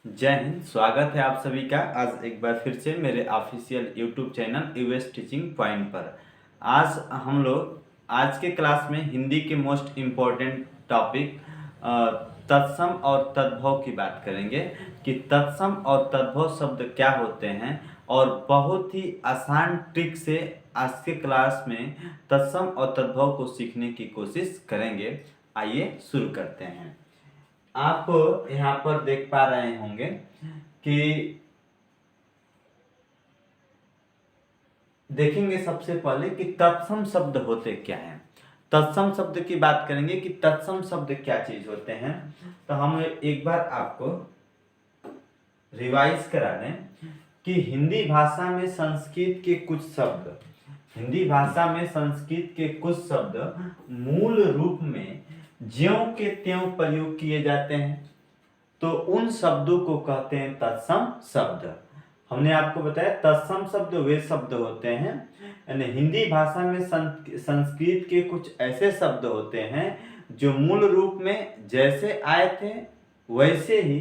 जय हिंद। स्वागत है आप सभी का आज एक बार फिर से मेरे official YouTube channel US teaching point पर। आज हम लोग आज के क्लास में हिंदी के मोस्ट इम्पोर्टेंट टॉपिक तत्सम और तद्भव की बात करेंगे कि तत्सम और तद्भव शब्द क्या होते हैं, और बहुत ही आसान ट्रिक से आज के क्लास में तत्सम और तद्भव को सीखने की कोशिश करेंगे। आइए शुरू करते हैं। आप यहाँ पर देख पा रहे होंगे कि देखेंगे सबसे पहले कि तत्सम शब्द होते क्या हैं। तत्सम शब्द की बात करेंगे कि तत्सम शब्द क्या चीज होते हैं। तो हम एक बार आपको रिवाइज करा दें कि हिंदी भाषा में संस्कृत के कुछ शब्द मूल रूप में ज्यों के त्यों प्रयोग किए जाते हैं, तो उन शब्दों को कहते हैं तत्सम शब्द। हमने आपको बताया तत्सम शब्द वे शब्द होते हैं, यानी हिंदी भाषा में संस्कृत के कुछ ऐसे शब्द होते हैं जो मूल रूप में जैसे आए थे वैसे ही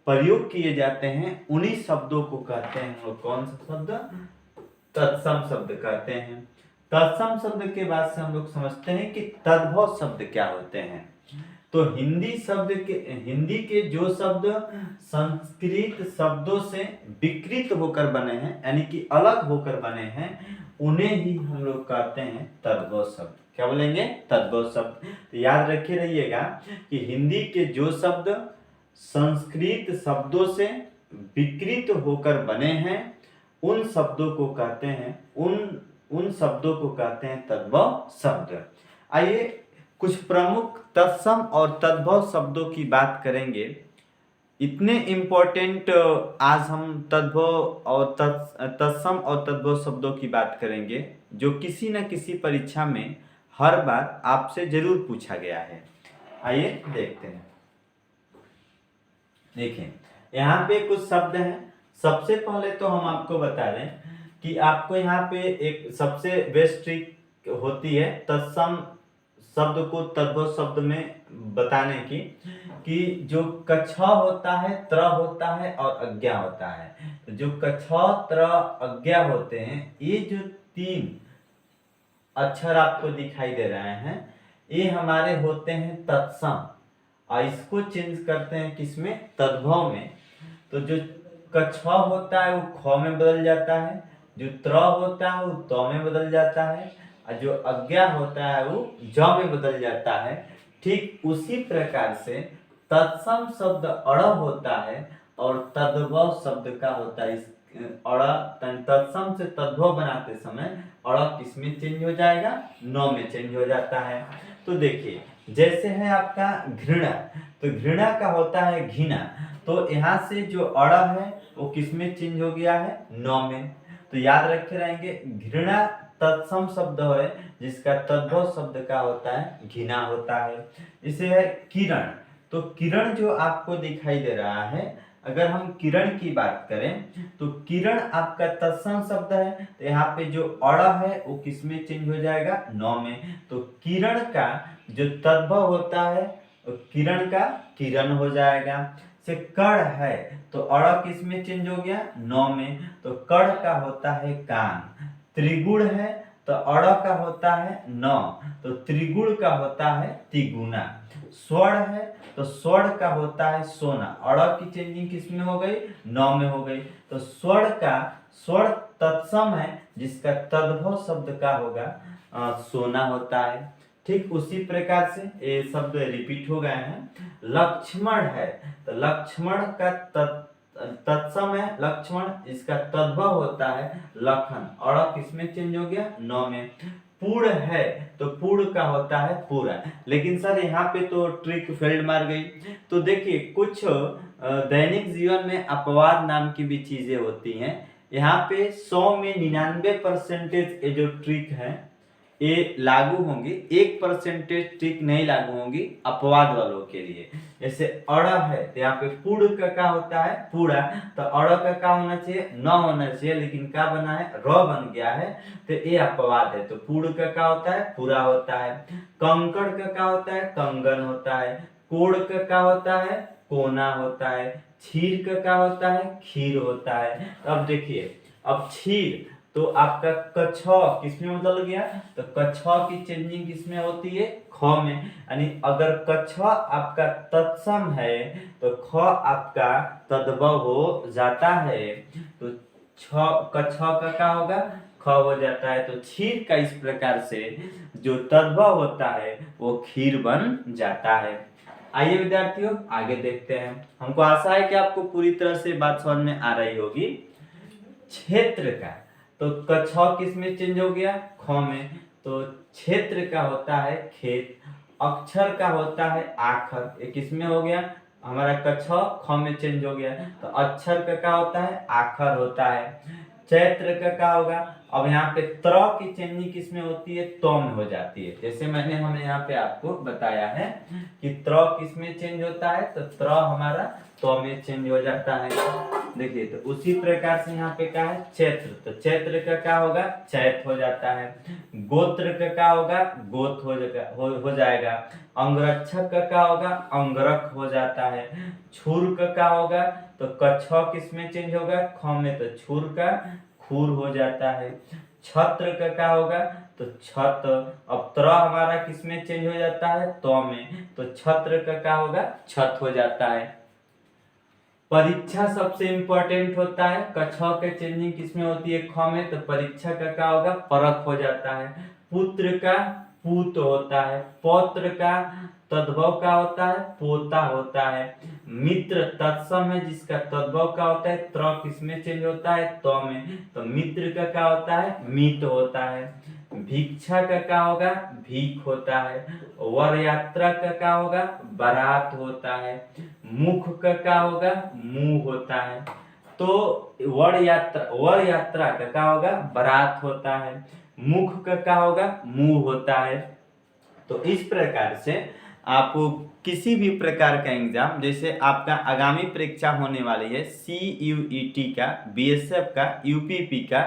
प्रयोग किए जाते हैं। उन्हीं शब्दों को कहते हैं हम लोग कौन सा शब्द? तत्सम शब्द कहते हैं। तत्सम शब्द के बाद से हम लोग समझते हैं कि तद्भव शब्द क्या होते हैं। तो हिंदी के जो शब्द संस्कृत शब्दों से विकृत होकर बने हैं, यानी कि अलग होकर बने हैं, उन्हें ही हम लोग कहते हैं तद्भव शब्द। क्या बोलेंगे? तद्भव शब्द। तो याद रखे रहिएगा कि हिंदी के जो शब्द संस्कृत शब्दों से विकृत होकर बने हैं उन शब्दों को कहते हैं उन शब्दों को कहते हैं तद्भव शब्द। आइए कुछ प्रमुख तत्सम और तद्भव शब्दों की बात करेंगे। इतने इम्पोर्टेंट आज हम तत्सम और तद्भव शब्दों की बात करेंगे जो किसी न किसी परीक्षा में हर बार आपसे जरूर पूछा गया है। आइए देखते हैं। देखिए यहाँ पे कुछ शब्द हैं। सबसे पहले तो हम आपको बता दें कि आपको यहाँ पे एक सबसे बेस्ट ट्रिक होती है तत्सम शब्द को तद्भव शब्द में बताने की, कि जो कछ होता है, त्र होता है और अज्ञा होता है। तो जो कछ, त्र, अज्ञा होते हैं, ये जो तीन अक्षर आपको दिखाई दे रहे हैं, ये हमारे होते हैं तत्सम, और इसको चेंज करते हैं किसमें? तद्भव में। तो जो कछ होता है वो ख में बदल जाता है, जो त्र होता है वो त में बदल जाता है, और जो अज्ञा होता है वो ज में बदल जाता है। ठीक उसी प्रकार से तत्सम शब्द अड़ होता है और तद्भव शब्द का होता है तत्सम से तद्भव बनाते समय अड़ किसमें चेंज हो जाएगा? न में चेंज हो जाता है। तो देखिए जैसे है आपका घृणा, तो घृणा का होता है घृणा, तो यहाँ से जो अड़ है वो किसमें चेंज हो गया है? न में। तो याद रखे रहेंगे घृणा तत्सम शब्द है जिसका तद्भव शब्द का होता है घृणा होता है। इसे है किरण, तो किरण जो आपको दिखाई दे रहा है, अगर हम किरण की बात करें तो किरण आपका तत्सम शब्द है, तो यहाँ पे जो अड़ है वो किसमें चेंज हो जाएगा? न में। तो किरण का जो तद्भव होता है किरण का किरण हो जाएगा। से कड़ है तो अड़ किसमें चेंज हो गया? न में। तो कड़ का होता है कान। त्रिगुण है तो अड़ का होता है न, तो त्रिगुण का होता है तिगुना। स्वर्ण है तो स्वर्ण का होता है सोना, अड़ की चेंजिंग किसमें हो गई? न में हो गई। तो स्वर्ण तत्सम है जिसका तद्भव शब्द का होगा सोना होता है। ठीक उसी प्रकार से ये शब्द रिपीट हो गए हैं। लक्ष्मण है तो लक्ष्मण का तत्सम है लक्ष्मण, इसका तद्भव होता है लखन, और किसमें चेंज हो गया? न में। पूर्ण है तो पूर्ण का होता है पूरा। लेकिन सर यहाँ पे तो ट्रिक फेल्ड मार गई। तो देखिए कुछ दैनिक जीवन में अपवाद नाम की भी चीजें होती हैं। यहाँ पे 100 में 99% ये जो ट्रिक है ये लागू होंगी, 1% ट्रिक नहीं लागू होंगी अपवाद वालों के लिए। जैसे अड़ है तो यहाँ पे पूर्ण का क्या होता है? पूरा, तो अड़ का क्या होना चाहिए? न होना चाहिए, लेकिन क्या बना है? र बन गया है, तो ये अपवाद है। तो पूर्ण का क्या होता है? पूरा होता है। कंकड़ का क्या होता है? कंगन होता है। कोड़ का क्या होता है, कोना होता है। क्षीर का क्या होता है, खीर होता है। अब देखिए, अब क्षीर तो आपका कछ किसमें बदल गया, तो कछ की चेंजिंग किसमें होती है, ख में। यानी अगर कछ आपका तत्सम है तो ख आपका तद्भव हो जाता है, तो कछ का क्या होगा, ख हो जाता है। तो क्षीर का इस प्रकार से जो तद्भव होता है वो खीर बन जाता है। आइए विद्यार्थियों आगे देखते हैं। हमको आशा है कि आपको पूरी तरह से बात समझ में आ रही होगी। क्षेत्र का तो कछ किस में चेंज हो गया, ख में। तो क्षेत्र का होता है खेत। अक्षर का होता है आखर, ये किस में हो गया, हमारा कछ ख में चेंज हो गया। तो अक्षर का क्या होता है, आखर होता है। चैत्र का क्या होगा, अब यहाँ पे त्र की चेंजिंग किस में होती है, तो में हो जाती है। जैसे हमने यहाँ पे आपको बताया है कि त्र किस में चेंज होता है, तो त्र हमारा तो में चेंज हो जाता है। देखिए, तो उसी प्रकार से यहाँ पे क्या है, चैत्र, तो चैत्र का क्या होगा, चैत हो जाता है। गोत्र का क्या होगा, गोत हो जाएगा। अंगरक्षक का क्या होगा, अंगरख हो जाता है। छुर का क्या होगा, तो कछ किस में चेंज होगा, ख में, तो छुर का खूर हो जाता है। छत्र का क्या होगा, तो छत। अब त्र हमारा किस में चेंज हो जाता है, तो में, तो छत्र का क्या होगा, छत हो जाता है। परीक्षा सबसे इंपॉर्टेंट होता है, कछ के चेंजिंग किसमें होती है, ख में, तो परीक्षा का क्या होगा, परख हो जाता है। पुत्र का पूत होता है। पौत्र का तद्भव का होता है, पोता होता है। मित्र तत्सम है जिसका तद्भव का होता है, त्र किसमें चेंज होता है, तो में, तो मित्र का क्या होता है, मित होता है। भिक्षा का क्या होगा, भीख होता है। वर यात्रा का क्या होगा, बारात होता है। मुख का क्या होगा, मुंह होता है। तो वर यात्रा का क्या होगा, बारात होता है। मुख का क्या होगा, मुंह होता है। तो इस प्रकार से आप किसी भी प्रकार का एग्जाम, जैसे आपका आगामी परीक्षा होने वाली है CUET का, BSF का, UPP का,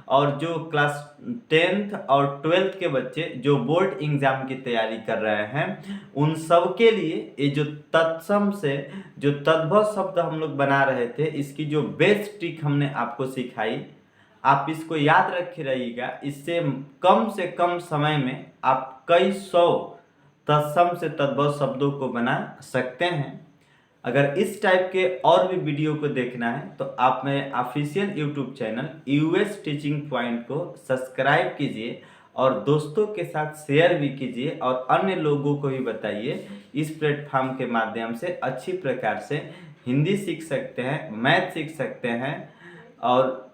और जो क्लास 10th और 12th के बच्चे जो बोर्ड एग्जाम की तैयारी कर रहे हैं, उन सब के लिए ये जो तत्सम से जो तद्भव शब्द हम लोग बना रहे थे, इसकी जो बेस्ट ट्रिक हमने आपको सिखाई, आप इसको याद रखे रहिएगा। इससे कम से कम समय में आप कई सौ तत्सम से तद्भव शब्दों को बना सकते हैं। अगर इस टाइप के और भी वीडियो को देखना है तो आप मेरे official YouTube channel US teaching point को सब्सक्राइब कीजिए और दोस्तों के साथ शेयर भी कीजिए और अन्य लोगों को भी बताइए। इस प्लेटफॉर्म के माध्यम से अच्छी प्रकार से हिंदी सीख सकते हैं, मैथ सीख सकते हैं और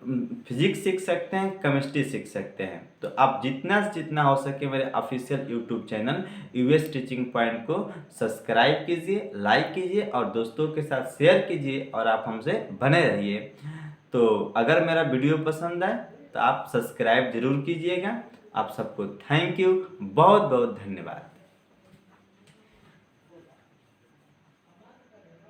फिजिक्स सीख सकते हैं, केमिस्ट्री सीख सकते हैं। तो आप जितना से जितना हो सके मेरे official YouTube channel US teaching point को सब्सक्राइब कीजिए, लाइक कीजिए और दोस्तों के साथ शेयर कीजिए और आप हमसे बने रहिए। तो अगर मेरा वीडियो पसंद आए तो आप सब्सक्राइब जरूर कीजिएगा। आप सबको थैंक यू, बहुत बहुत धन्यवाद।